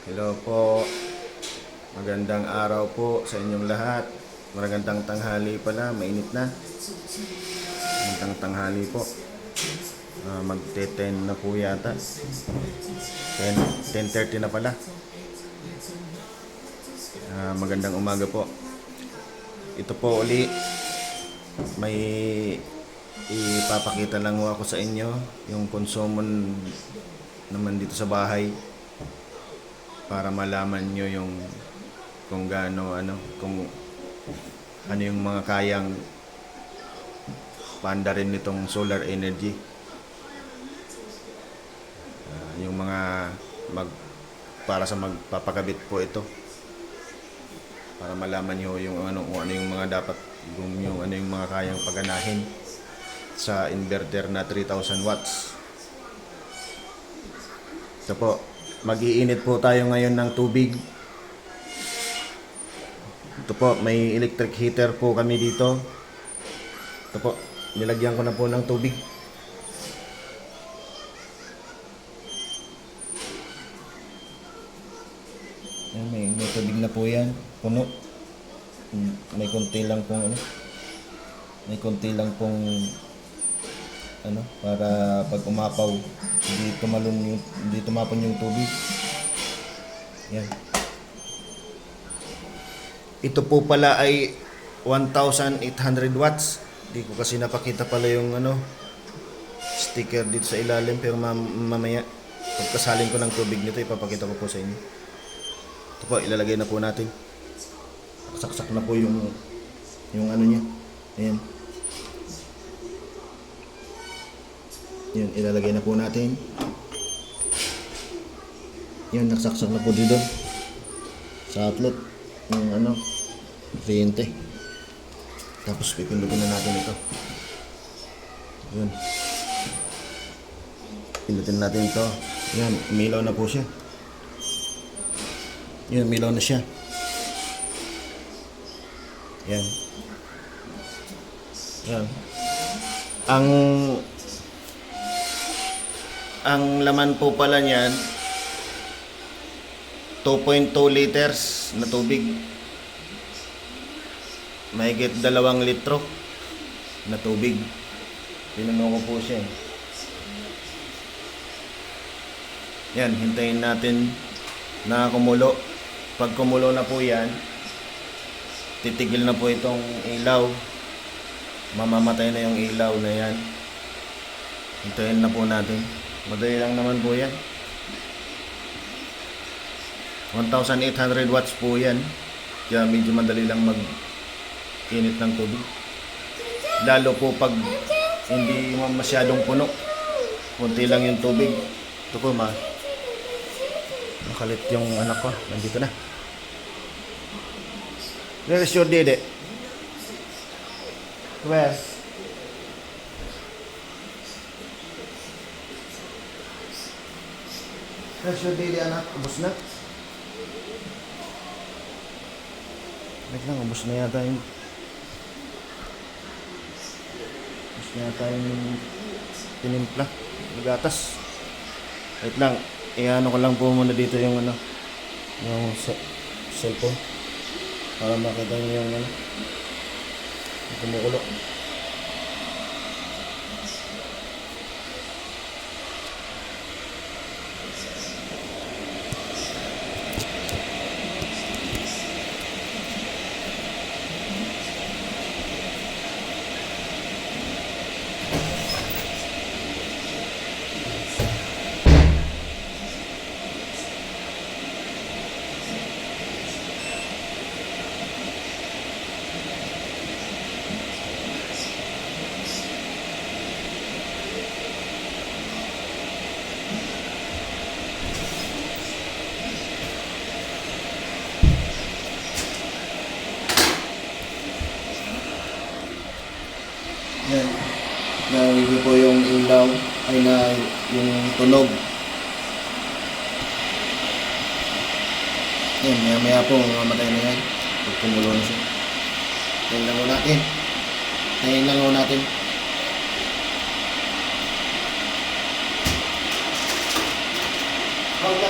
Hello po. Magandang araw po sa inyong lahat. Magandang tanghali pala, mainit na. Magandang tanghali po. Magte-10 na po yata. 10:30 na pala. Magandang umaga po. Ito po uli, may ipapakita lang ho ako sa inyo yung konsumo naman dito sa bahay para malaman nyo yung kung kung ano yung mga kayang paandarin nitong solar energy. Yung mga para sa magpapakabit po ito para malaman nyo yung kung ano yung mga dapat yung mga kayang paganahin sa inverter na 3,000 watts. Ito po, mag-iinit po tayo ngayon ng tubig. Ito po, may electric heater po kami dito. Ito po, nilagyan ko na po ng tubig. Yan, may tubig na po yan, puno. May konti lang pong para pag umapaw hindi tumapon yung tubig. Yan. Ito po pala ay 1,800 watts. Hindi ko kasi napakita pala yung sticker dito sa ilalim, pero mamaya pagkasalin ko ng tubig nito ipapakita ko po sa inyo. Ito po, ilalagay na po natin. Saksak na po yung niya. Ayan. Yan, ilalagay na po natin. Yan, naksaksak na po dito sa outlet yung kuryente. Tapos pipindutin na natin ito. Yan. Pindutin natin ito. Yan, umilaw na po siya. Yan, umilaw na siya. Yan. Yan. Ang laman po pala niyan 2.2 liters na tubig. Mahigit 2 litro na tubig. Pinuno ko po siya. Yan, hintayin natin na kumulo. Pag kumulo na po yan, titigil na po itong ilaw. Mamamatay na yung ilaw na yan. Hintayin na po natin. Madali lang naman po yan. 1,800 watts po yan. Kaya medyo madali lang mag-init ng tubig. Lalo po pag hindi masyadong puno. Kunti lang yung tubig. Ito po makalit yung anak ko. Nandito na. Where is your dede? Where? Where's your dede, anak? Ubus na? Wait lang, ubus na yata yung tinimpla. Magatas. Wait lang, iano ko lang po muna dito yung yung cellphone para makita nyo yung kumukulo. Yan. Narinig po yung ilaw yung tunog. Yan, maya po mamatay na yan. Pag kumulo na siya. Tayin lang natin. Come.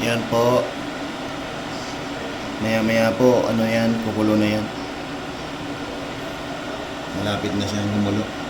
Yan po. Maya maya po, ano yan, kukulo na yan. Malapit na siyang gumulo.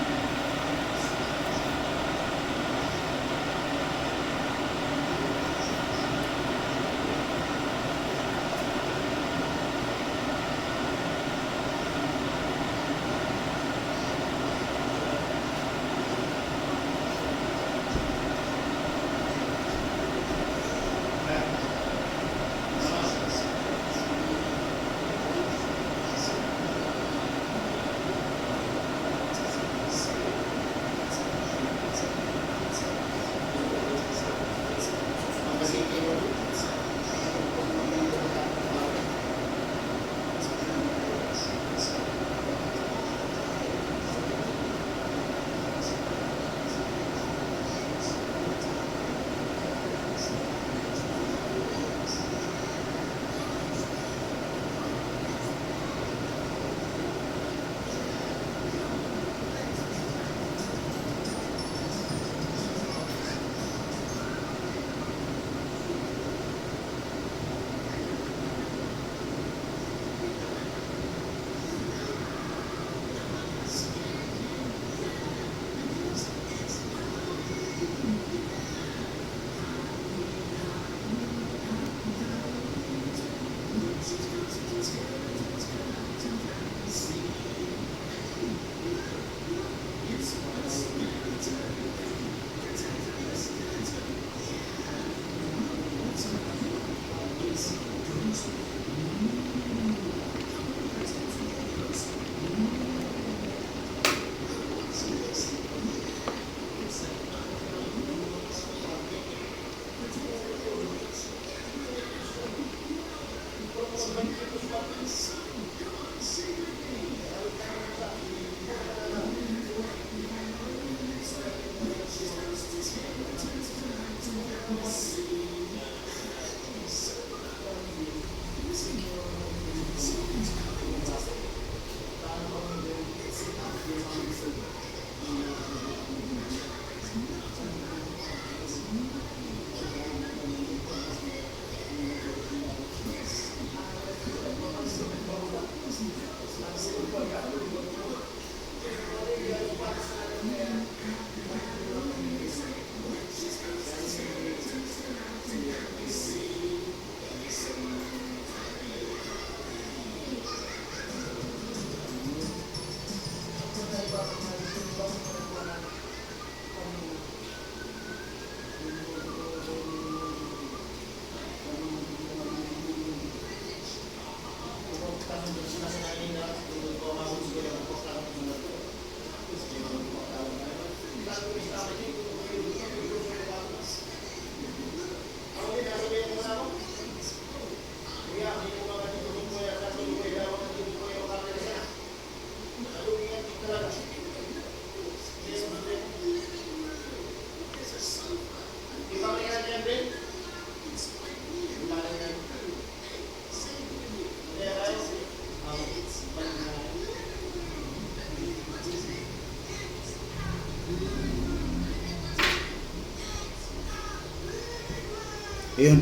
Ayun.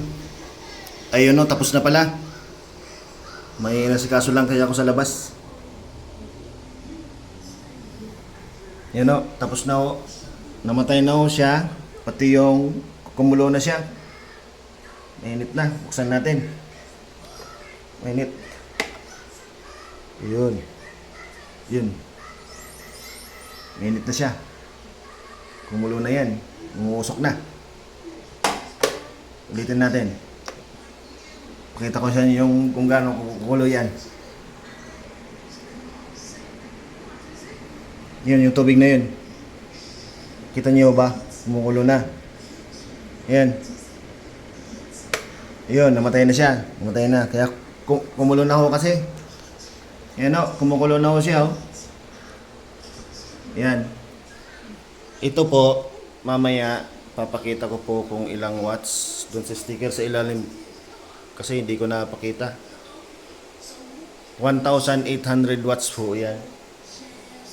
Ayun, no, tapos na pala. May nasikaso lang kaya ako sa labas. Yun, no, tapos na ho. Namatay na ho siya. Pati yung kumulo na siya. Mainit na. Buksan natin. Mainit. Yun. Yun. Mainit na siya. Kumulo na yan. Umuusok na. Ulitin natin. Pakita ko sa inyo yung kung gaano kukulo yan. Yun, yung tubig na yun. Kita niyo ba? Kumukulo na. Yan. Yun, namatay na siya. Namatay na. Kaya kumulo na ho kasi. Yan o, kumukulo na ho siya o. Yan. Ito po, mamaya, papakita ko po kung ilang watts doon sa sticker sa ilalim. Kasi hindi ko napakita. 1,800 watts po yan.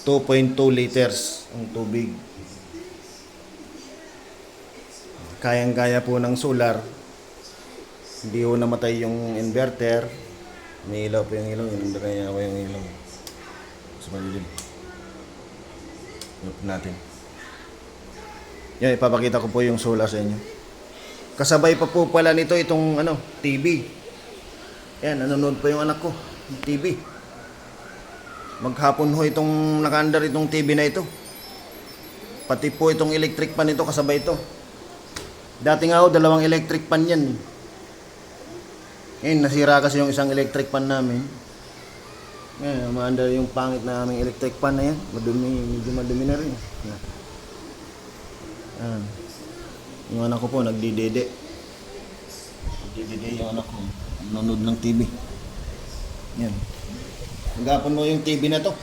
2.2 liters ang tubig. Kayang-kaya po ng solar Hindi ho namatay yung inverter. May ilaw po yung ilaw. Inundagan ako yung ilaw. Mas malilim. Look natin. Yan, ipapakita ko po yung solar sa inyo. Kasabay pa po pala nito itong TV. Yan, nanonood po yung anak ko. TV. Maghapon ho itong nakaandar itong TV na ito. Pati po itong electric pan nito kasabay ito. Dati nga ho, 2 electric pan yan. Ngayon, nasira kasi yung isang electric pan namin. Ngayon, maandar yung pangit na aming electric pan na yan. Madumi, medyo madumi na rin. Yan. Yan. Yung anak ko po, nagdidede. Nagdidede yung anak ko. Nanonood ng TV. Yan. Maghapon mo yung TV na to.